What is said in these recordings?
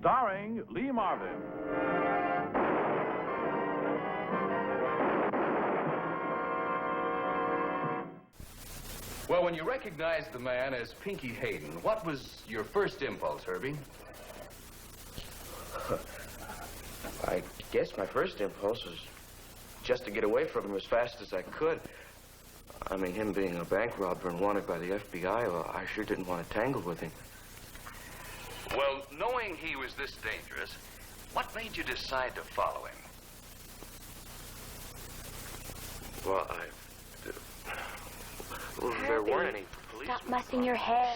starring Lee Marvin. Well, when you recognized the man as Pinky Hayden, what was your first impulse, Herbie? I guess my first impulse was just to get away from him as fast as I could. I mean, him being a bank robber and wanted by the FBI, well, I sure didn't want to tangle with him. Well, knowing he was this dangerous, what made you decide to follow him? Well, there weren't any police. Stop messing your hair.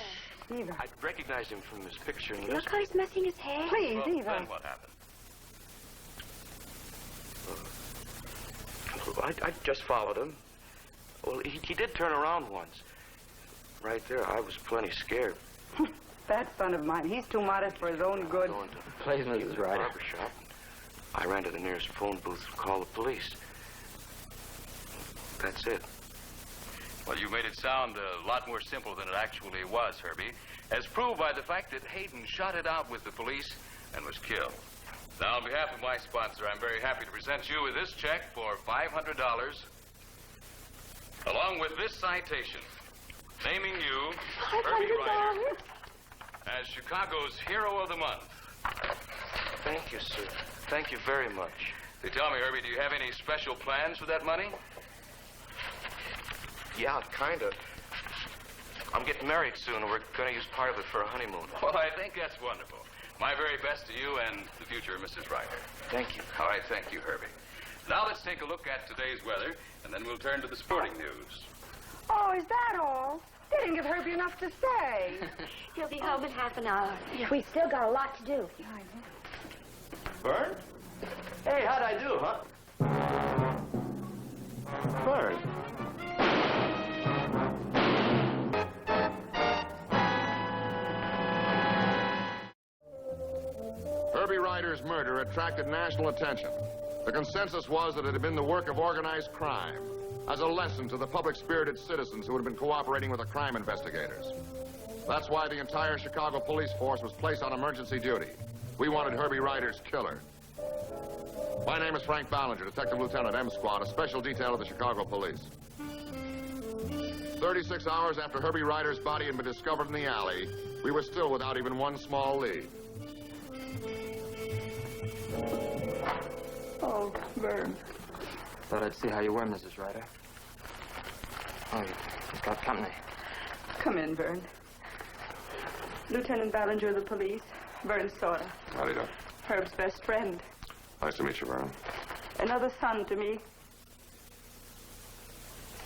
Eva. I recognized him from his picture in the Look how he's messing his hair. Please, Well, Eva. then what happened? I just followed him. Well, he did turn around once. Right there, I was plenty scared. That son of mine, he's too modest for his own good. Going to Please, Mrs. Ryder. barber shop. I ran to the nearest phone booth to call the police. That's it. Well, you made it sound a lot more simple than it actually was, Herbie, as proved by the fact that Hayden shot it out with the police and was killed. Now, on behalf of my sponsor, I'm very happy to present you with this check for $500, along with this citation, naming you, Herbie Ryder, as Chicago's Hero of the Month. Thank you, sir. Thank you very much. They tell me, Herbie, do you have any special plans for that money? Yeah, kind of. I'm getting married soon, and we're going to use part of it for a honeymoon. Well, I think that's wonderful. My very best to you and the future Mrs. Ryder. Thank you. All right, thank you, Herbie. Now let's take a look at today's weather, and then we'll turn to the sporting news. Oh, is that all? They didn't give Herbie enough to say. He'll be home in half an hour. We've still got a lot to do. Vern? Hey, how'd I do, huh? Vern. Herbie Ryder's murder attracted national attention. The consensus was that it had been the work of organized crime, as a lesson to the public-spirited citizens who had been cooperating with the crime investigators. That's why the entire Chicago police force was placed on emergency duty. We wanted Herbie Ryder's killer. My name is Frank Ballinger, Detective Lieutenant M Squad, a special detail of the Chicago Police. 36 hours after Herbie Ryder's body had been discovered in the alley, we were still without even one small lead. Oh, Vern. Thought I'd see how you were, Mrs. Ryder. Oh, you've got company. Come in, Vern. Lieutenant Ballinger of the police, Vern Sorta. Howdy, Doc. Herb's best friend. Nice to meet you, Vern. Another son to me.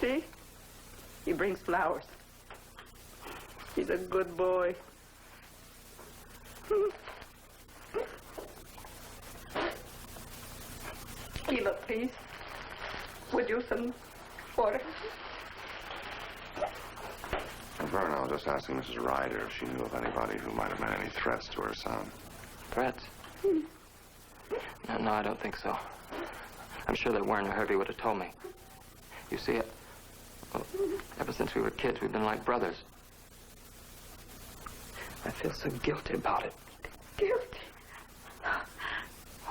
See? He brings flowers. He's a good boy. Eva, please. Would you some water? Vern, I was just asking Mrs. Ryder if she knew of anybody who might have made any threats to her son. Threats? No, I don't think so. I'm sure that Warren or Herbie would have told me. You see, well, ever since we were kids, we've been like brothers. I feel so guilty about it. Guilty?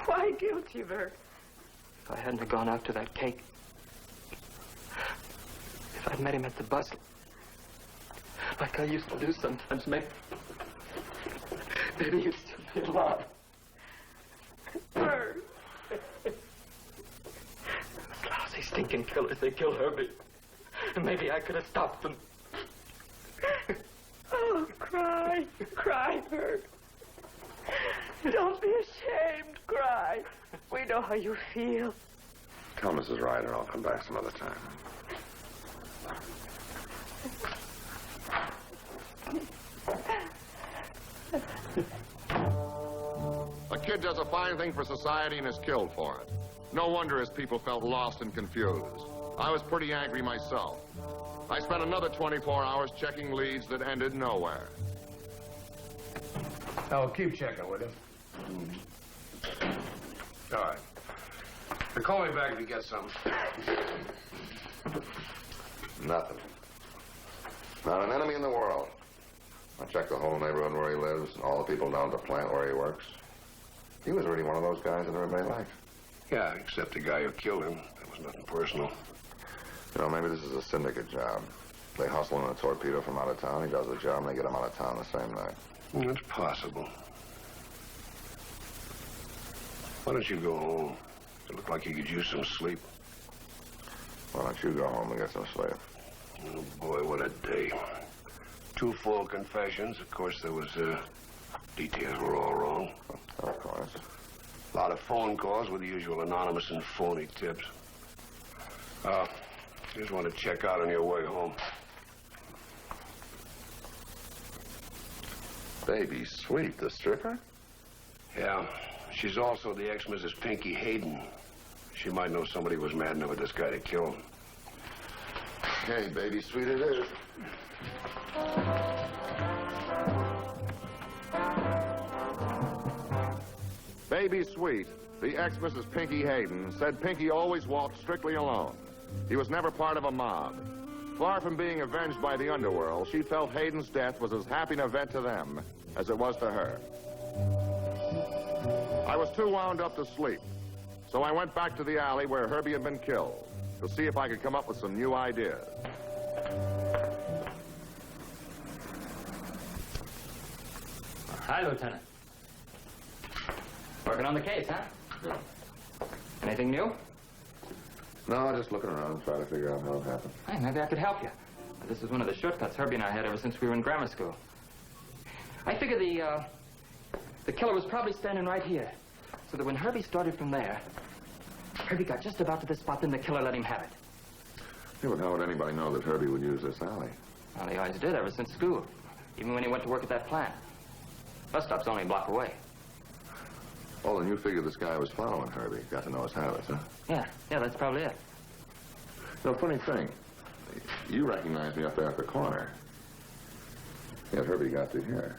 Why guilty, Vern? If I hadn't have gone after that cake, if I'd met him at the bus, like I used to do sometimes, maybe you'd still be alive. Vern. Those lousy, stinking killers, they killed Herbie. And maybe I could have stopped them. Oh, cry. Cry, Vern. Don't be ashamed. Cry. We know how you feel. Tell Mrs. Ryder I'll come back some other time. A kid does a fine thing for society and is killed for it. No wonder his people felt lost and confused. I was pretty angry myself. I spent another 24 hours checking leads that ended nowhere. Oh, keep checking, will you? All right. Now call me back if you get something. Nothing. Not an enemy in the world. I checked the whole neighborhood where he lives, all the people down at the plant where he works. He was really one of those guys that everybody liked. Yeah, except the guy who killed him. That was nothing personal. You know, maybe this is a syndicate job. They hustle in a torpedo from out of town. He does the job, and they get him out of town the same night. It's possible. Why don't you go home? You look like you could use some sleep. Why don't you go home and get some sleep? Oh, boy, what a day. 2 full confessions. Of course, there was, details were all wrong. Of course. A lot of phone calls with the usual anonymous and phony tips. Just want to check out on your way home. Baby Sweet, the stripper? Yeah. She's also the ex-Mrs. Pinky Hayden. She might know somebody was mad enough with this guy to kill him. Hey, Baby Sweet it is. Baby Sweet, the ex-Mrs. Pinky Hayden, said Pinky always walked strictly alone. He was never part of a mob. Far from being avenged by the underworld, she felt Hayden's death was as happy an event to them as it was to her. I was too wound up to sleep, so I went back to the alley where Herbie had been killed to see if I could come up with some new ideas. Hi, Lieutenant. Working on the case, huh? Yeah. Anything new? No, just looking around, trying to figure out how it happened. Hey, maybe I could help you. This is one of the shortcuts Herbie and I had ever since we were in grammar school. I figure the killer was probably standing right here, so that when Herbie started from there, Herbie got just about to the spot, then the killer let him have it. Yeah, but how would anybody know that Herbie would use this alley? Well, he always did ever since school, even when he went to work at that plant. Bus stop's only a block away. Oh, then you figure this guy was following Herbie, got to know his habits, huh? Yeah, that's probably it. No, funny thing, you recognized me up there at the corner. Yet Herbie got to here.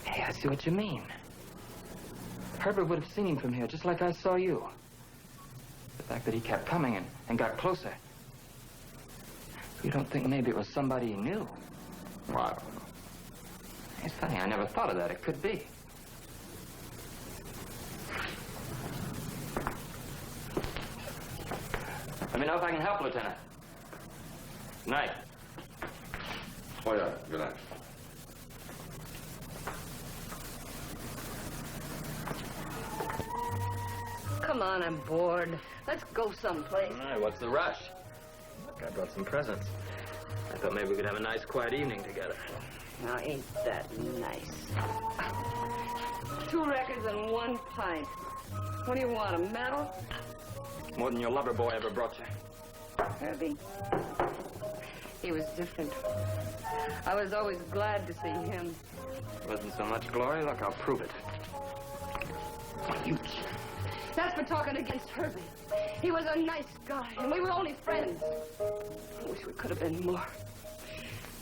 Hey, I see what you mean. Herbert would have seen him from here, just like I saw you. The fact that he kept coming and got closer. You don't think maybe it was somebody he knew? Well, I don't know. It's funny, I never thought of that. It could be. Let me know if I can help, Lieutenant. Good night. Oh, yeah, good night. Come on, I'm bored. Let's go someplace. All right, what's the rush? Look, I brought some presents. I thought maybe we could have a nice, quiet evening together. Now, ain't that nice? 2 records and 1 pint. What do you want, a medal? More than your lover boy ever brought you. Herbie? He was different. I was always glad to see him. Wasn't so much glory. Look, I'll prove it. You... That's for talking against Herbie. He was a nice guy, and we were only friends. I wish we could have been more.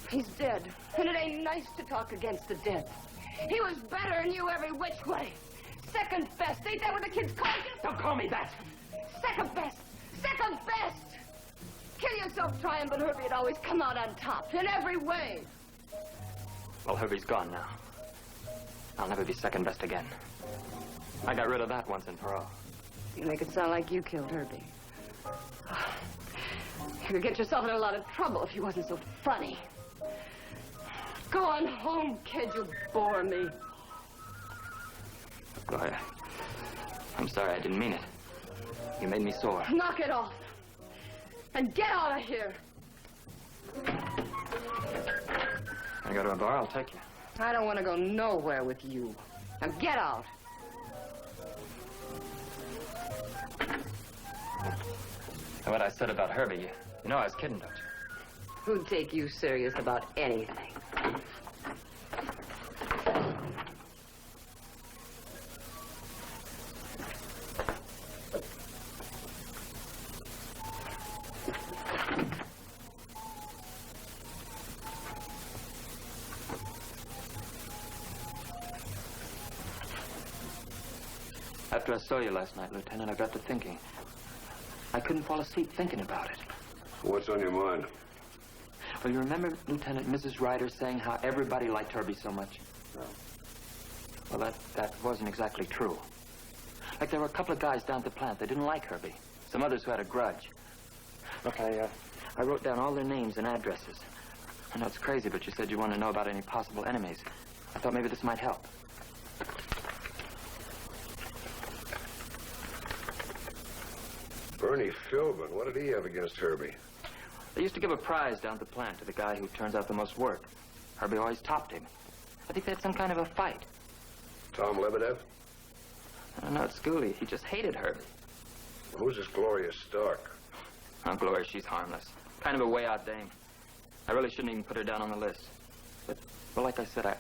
He's dead, and it ain't nice to talk against the dead. He was better than you every which way. Second best. Ain't that what the kids call you? Don't call me that. Second best. Second best. Kill yourself trying, but Herbie had always come out on top in every way. Well, Herbie's gone now. I'll never be second best again. I got rid of that once and for all. You make it sound like you killed Herbie. You could get yourself in a lot of trouble if he wasn't so funny. Go on home, kid. You bore me. Gloria, I'm sorry. I didn't mean it. You made me sore. Knock it off. And get out of here. I go to a bar, I'll take you. I don't want to go nowhere with you. Now get out. And what I said about Herbie, you know I was kidding, don't you? Who'd take you serious about anything? After I saw you last night, Lieutenant, I got to thinking. I couldn't fall asleep thinking about it. What's on your mind? Well, you remember, Lieutenant, Mrs. Ryder saying how everybody liked Herbie so much? No. Well, that wasn't exactly true. Like, there were a couple of guys down at the plant. They didn't like Herbie. Some others who had a grudge. Look, I wrote down all their names and addresses. I know it's crazy, but you said you want to know about any possible enemies. I thought maybe this might help. Bernie Philbin, what did he have against Herbie? They used to give a prize down at the plant to the guy who turns out the most work. Herbie always topped him. I think they had some kind of a fight. Tom Lebedev? I don't know, at school, he just hated Herbie. Who's this Gloria Stark? Oh, Gloria, she's harmless. Kind of a way-out dame. I really shouldn't even put her down on the list. But, well, like I said, I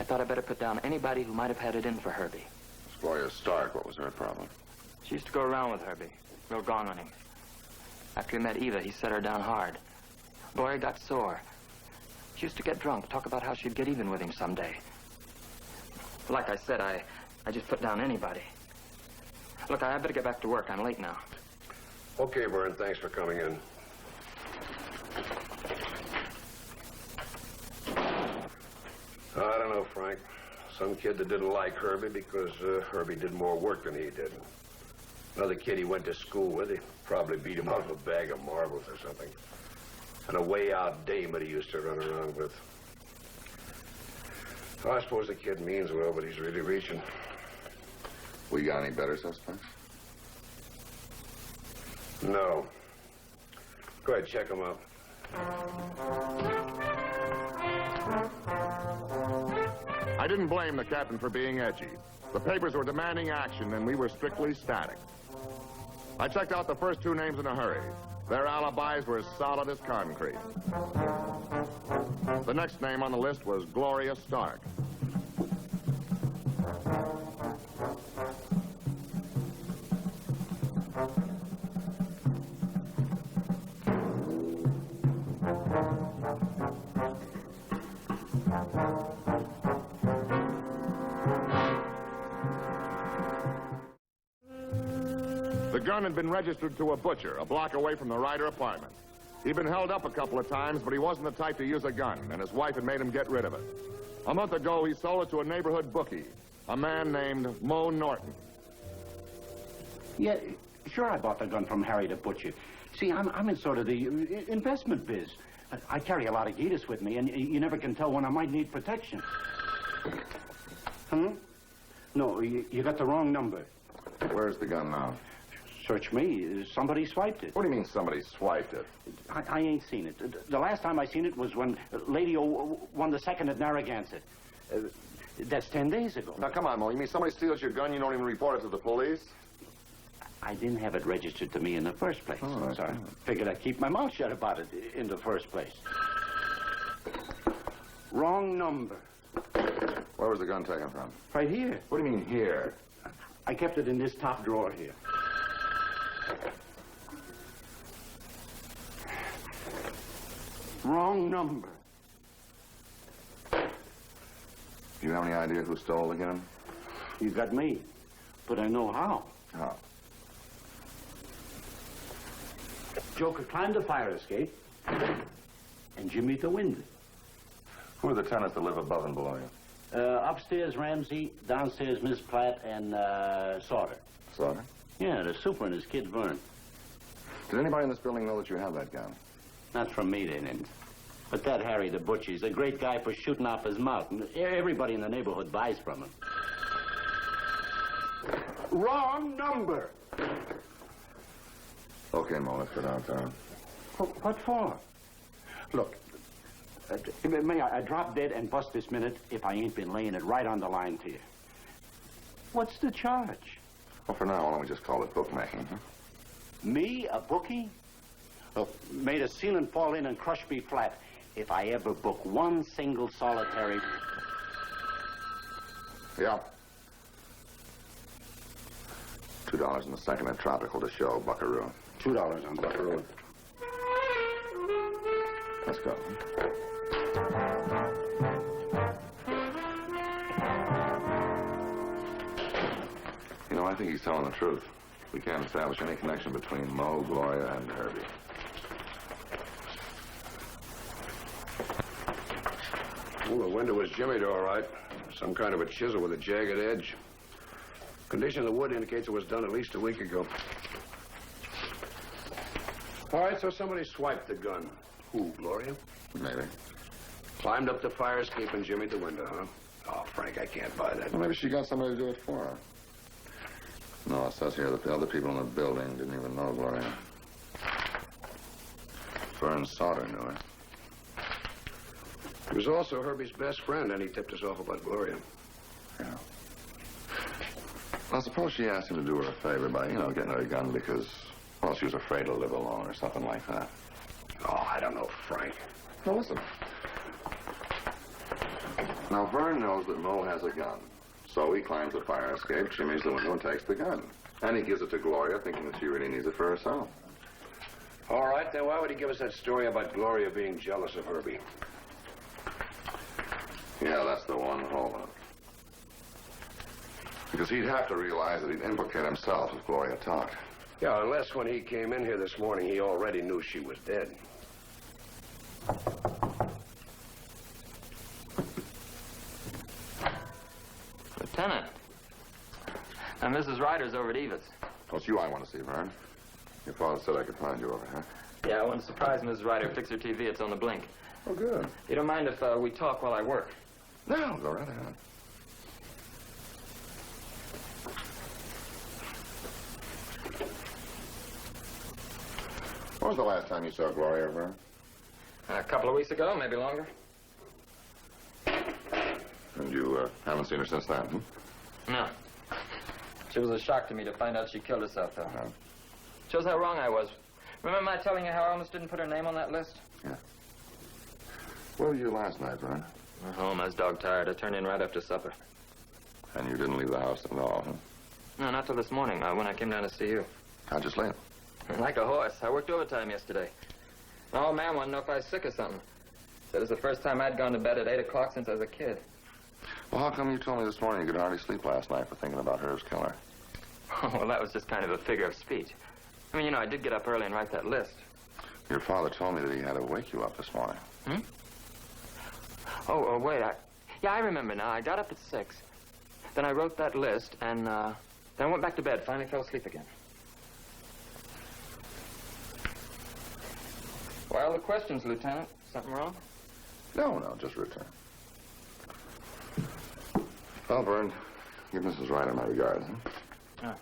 thought I'd better put down anybody who might have had it in for Herbie. Miss Gloria Stark, what was her problem? She used to go around with Herbie, real gone on him. After he met Eva, he set her down hard. Gloria got sore. She used to get drunk, talk about how she'd get even with him someday. Like I said, I just put down anybody. Look, I better get back to work. I'm late now. Okay, Vern, thanks for coming in. I don't know, Frank. Some kid that didn't like Herbie because Herbie did more work than he did. Another kid he went to school with, he probably beat him out of a bag of marbles or something. And a way-out dame that he used to run around with. I suppose the kid means well, but he's really reaching. We got any better suspects? No. Go ahead, check him out. I didn't blame the captain for being edgy. The papers were demanding action, and we were strictly static. I checked out the first two names in a hurry. Their alibis were as solid as concrete. The next name on the list was Gloria Stark. The gun had been registered to a butcher a block away from the Ryder apartment. He'd been held up a couple of times, but he wasn't the type to use a gun, and his wife had made him get rid of it. A month ago, he sold it to a neighborhood bookie, a man named Mo Norton. Yeah, sure, I bought the gun from Harry the butcher. See, I'm in sort of the investment biz. I carry a lot of gaiters with me, and you never can tell when I might need protection. No, you got the wrong number. Where's the gun now? Search me. Somebody swiped it. What do you mean somebody swiped it? I ain't seen it. The last time I seen it was when Lady O won the second at Narragansett. That's 10 days ago. Now, come on, Mo. You mean somebody steals your gun, you don't even report it to the police? I didn't have it registered to me in the first place. Oh, so I figured I'd keep my mouth shut about it in the first place. Wrong number. Where was the gun taken from? Right here. What do you mean, here? I kept it in this top drawer here. Wrong number. You have any idea who stole the gun? You got me, but I know how. How? Joker climbed the fire escape, and Jimmy the window. Who are the tenants that live above and below you? Upstairs, Ramsey. Downstairs, Miss Platt and Sauter. Sauter? Yeah, the super and his kid, Vern. Did anybody in this building know that you have that gun? Not from me, they didn't. But that Harry the butcher's a great guy for shooting off his mouth. And everybody in the neighborhood buys from him. Wrong number. Okay, Mo, let's go downtown. What for? Look, may I drop dead and bust this minute if I ain't been laying it right on the line to you. What's the charge? Well, for now, why don't we just call it bookmaking, huh? Me, a bookie? Look, made a ceiling fall in and crush me flat if I ever book one single solitary... Yeah. $2 in the second at Tropical to show, Buckaroo. $2 on Buckaroo. Let's go. You know, I think he's telling the truth. We can't establish any connection between Mo, Gloria, and Herbie. Well, the window was jimmied all right. Some kind of a chisel with a jagged edge. Condition of the wood indicates it was done at least a week ago. All right, so somebody swiped the gun. Who, Gloria? Maybe. Climbed up the fire escape and jimmied the window, huh? Oh, Frank, I can't buy that. Well, maybe she got somebody to do it for her. No, it says here that the other people in the building didn't even know Gloria. Vern Sauter knew her. He was also Herbie's best friend, and he tipped us off about Gloria. Yeah. Well, suppose she asked him to do her a favor by, getting her a gun because, well, she was afraid to live alone or something like that. Oh, I don't know, Frank. Now, listen. Now, Vern knows that Mo has a gun. So he climbs the fire escape, shimmies the window, and takes the gun. And he gives it to Gloria, thinking that she really needs it for herself. All right, then why would he give us that story about Gloria being jealous of Herbie? Yeah, that's the one. Hold on. Because he'd have to realize that he'd implicate himself if Gloria talked. Yeah, unless when he came in here this morning, he already knew she was dead. Lieutenant. Now, Mrs. Ryder's over at Eva's. Well, it's you I want to see, Vern. Your father said I could find you over here. Yeah, I want to surprise Mrs. Ryder. Fix her TV. It's on the blink. Oh, good. You don't mind if we talk while I work? No, go right ahead. When was the last time you saw Gloria, Vern? A couple of weeks ago, maybe longer. And you haven't seen her since then, hmm? No. She was a shock to me to find out she killed herself, though. No. Shows how wrong I was. Remember my telling you how I almost didn't put her name on that list? Yeah. Where were you last night, Vern? Home. I was dog-tired. I turned in right after supper. And you didn't leave the house at all, huh? No, not till this morning, when I came down to see you. How'd you sleep? Like a horse. I worked overtime yesterday. The old man wanted to know if I was sick or something. Said it was the first time I'd gone to bed at 8 o'clock since I was a kid. Well, how come you told me this morning you could hardly sleep last night for thinking about Herb's killer? Well, that was just kind of a figure of speech. I mean, I did get up early and write that list. Your father told me that he had to wake you up this morning. Hmm? Oh, wait. I remember now. I got up at 6. Then I wrote that list, and then I went back to bed. Finally fell asleep again. Well, the questions, Lieutenant. Something wrong? No, just return. Well, Vern, give Mrs. Ryder my regards, huh?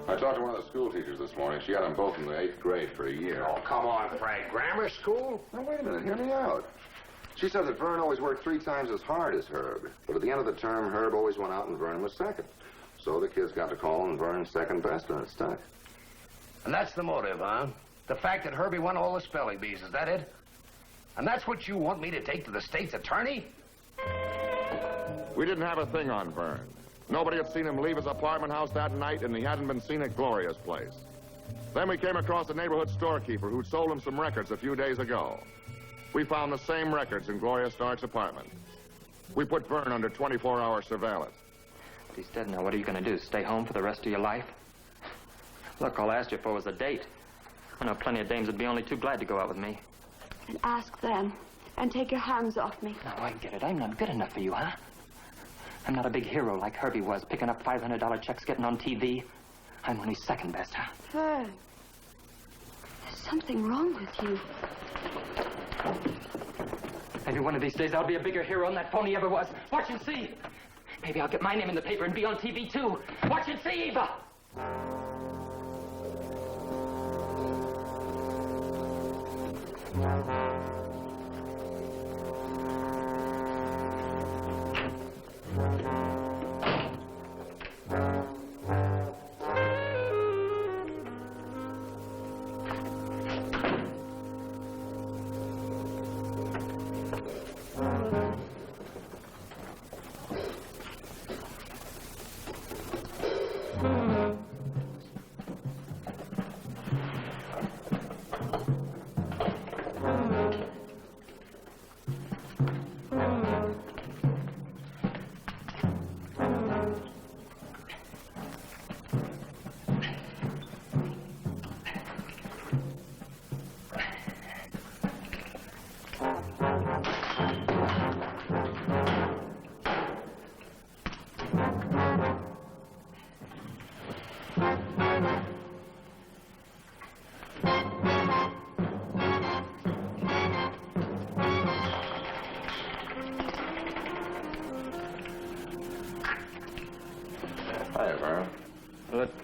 I talked to one of the school teachers this morning. She had them both in the 8th grade for a year. Oh, come on, Frank. Grammar school? Now, wait a minute. Hear me out. She said that Vern always worked 3 times as hard as Herb. But at the end of the term, Herb always went out and Vern was second. So the kids got to calling Vern second best, and it stuck. And that's the motive, huh? The fact that Herbie won all the spelling bees, is that it? And that's what you want me to take to the state's attorney? We didn't have a thing on Vern. Nobody had seen him leave his apartment house that night, and he hadn't been seen at Gloria's place. Then we came across a neighborhood storekeeper who'd sold him some records a few days ago. We found the same records in Gloria Stark's apartment. We put Vern under 24-hour surveillance. But he's dead now. What are you going to do? Stay home for the rest of your life? Look, all I asked you for was a date. I know plenty of dames would be only too glad to go out with me. And ask them. And take your hands off me. Now, I get it. I'm not good enough for you, huh? I'm not a big hero like Herbie was, picking up $500 checks, getting on TV. I'm only second best, huh? Vern, there's something wrong with you. Maybe one of these days I'll be a bigger hero than that phony ever was. Watch and see. Maybe I'll get my name in the paper and be on TV, too. Watch and see, Eva!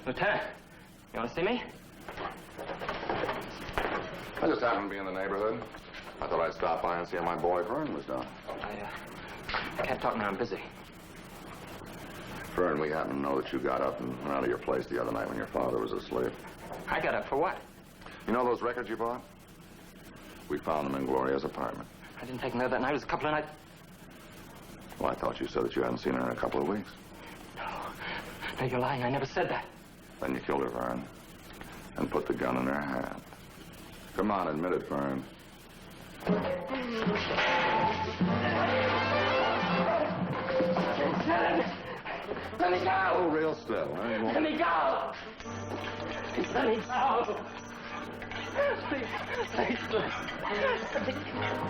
Lieutenant, you want to see me? I just happened to be in the neighborhood. I thought I'd stop by and see how my boy Vern was doing. I can't talk now. I'm busy. Vern, we happen to know that you got up and went out of your place the other night when your father was asleep. I got up for what? You know those records you bought? We found them in Gloria's apartment. I didn't take them there that night. It was a couple of nights. Well, I thought you said that you hadn't seen her in a couple of weeks. No, you're lying. I never said that. Then you killed her, Vern, and put the gun in her hand. Come on, admit it, Vern. Let me go! Oh, real still, huh? You won't... Let me go! Let me go! Please, please,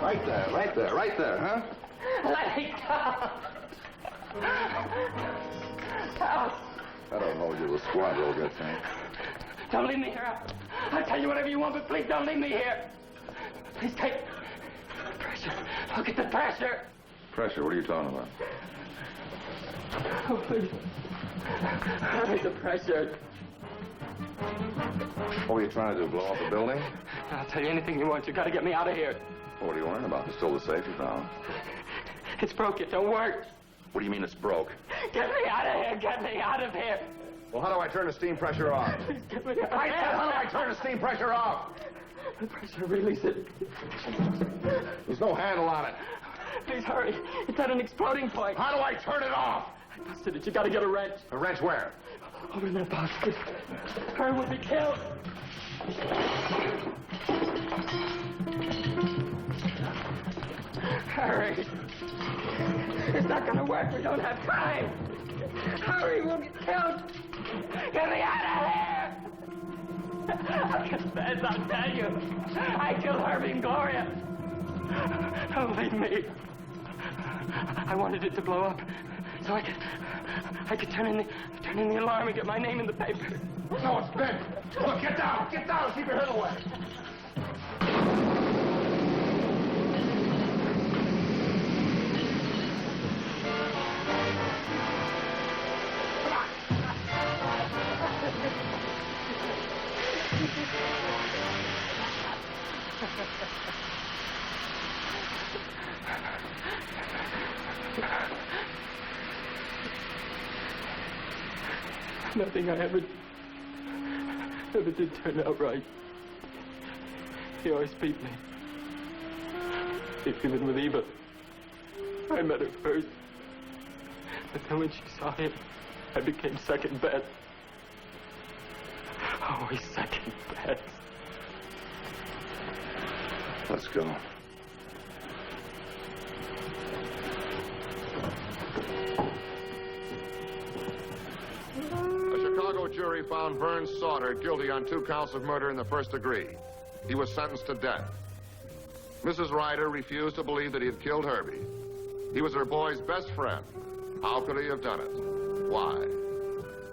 Right there, huh? let me go! Help! I don't hold you to the squad real good, thing. Don't leave me here. I'll tell you whatever you want, but please don't leave me here. Please take the pressure. Look at the pressure. Pressure, what are you talking about? Oh, please. Hurry, the pressure. What were you trying to do, blow up the building? I'll tell you anything you want. You got to get me out of here. What are you worrying about? There's still the safe you found. It's broke. It don't work. What do you mean it's broke? Get me out of here. Get me out of here. Well, how do I turn the steam pressure off? Please get me out of I here. said, how do I turn the steam pressure off? The pressure, release it. There's no handle on it. Please hurry. It's at an exploding point. How do I turn it off? I busted it. You got to get a wrench. A wrench where? Over in that box. Hurry, we'll be killed. Hurry. It's not going to work. We don't have time. Hurry, we'll get killed. Get me out of here. I confess, I'll tell you. I killed Herbie and Gloria. Don't leave me. I wanted it to blow up so I could turn in the alarm and get my name in the paper. No, it's big. Look, get down. Get down. Keep your head away. Nothing I ever did turn out right. He always beat me. Even with Eva. I met her first. But then when she saw him, I became second best. Always second best. Let's go. A jury found Vern Sauter guilty on 2 counts of murder in the first degree. He was sentenced to death. Mrs. Ryder refused to believe that he had killed Herbie. He was her boy's best friend. How could he have done it? Why?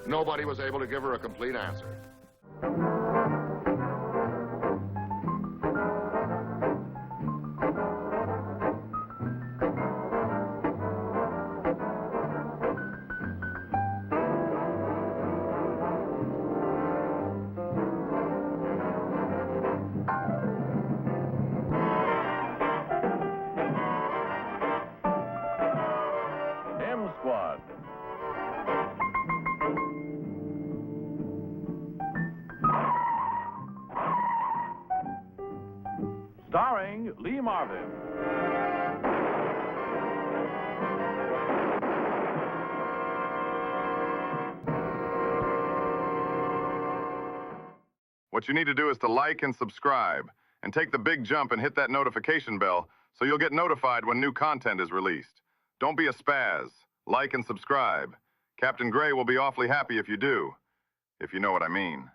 Nobody was able to give her a complete answer. Squad. Starring Lee Marvin. What you need to do is to like and subscribe, and take the big jump and hit that notification bell so you'll get notified when new content is released. Don't be a spaz. Like and subscribe. Captain Gray will be awfully happy if you do, if you know what I mean.